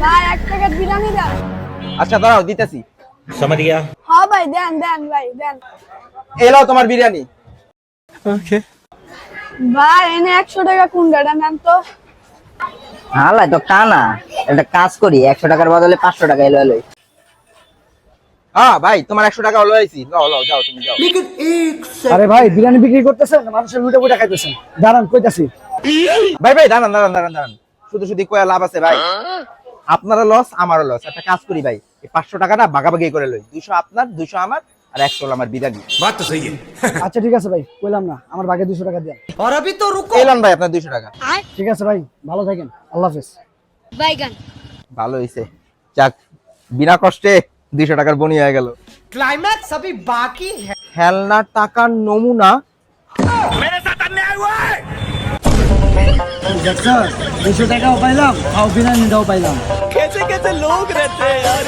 ভাই 1 প্যাকেট বিরিয়ানি দেন। আচ্ছা দাঁড়াও দিতেছি। समझ गया। হ্যাঁ ভাই দেন দেন ভাই দেন। এলাও তোমার বিরিয়ানি। ওকে ভাই এনে 100 টাকা কোন গাড়া নেন তো। হালাই তো কানা, একটা কাজ করি 100 টাকার বদলে 500 টাকা এলো এলো। হ্যাঁ ভাই তোমার 100 টাকা হলো আইছি। লও লও যাও তুমি যাও। আরে ভাই বিরিয়ানি বিক্রি করতেছেন মানুষের লুটে পুটে খাইতেছেন, দাঁড়ান কইতাছি। ভাই ভাই দাঁড়ান দাঁড়ান দাঁড়ান দাঁড়ান, শুধু শুধু কয়া লাভ আছে ভাই? আপনারও লস আমারও লস। একটা কাজ করি ভাই, এই 500 টাকাটা ভাগাভাগি করে লই। 200 আপনার 200 আমার আর 100 হলো আমার বিরিয়ানি। আচ্ছা ঠিক আছে ভাই, কইলাম না আমার ভাগে 200 টাকা দেন। এলান ভাই আপনার 200 টাকা। ঠিক আছে ভাই, ভালো থাকেন, আল্লাহ হাফেজ। বাইগান। ভালো হইছে, যাক বিনা কষ্টে 200 টাকার বনি হয়ে গেল। क्लाइमैक्स अभी बाकी है। খেলনার টাকার নমুনা। দেখছো 200 টাকাও পাইলাম, আর বিরিয়ানিটাও পাইলাম। कैसे कैसे लोग रहते हैं यार।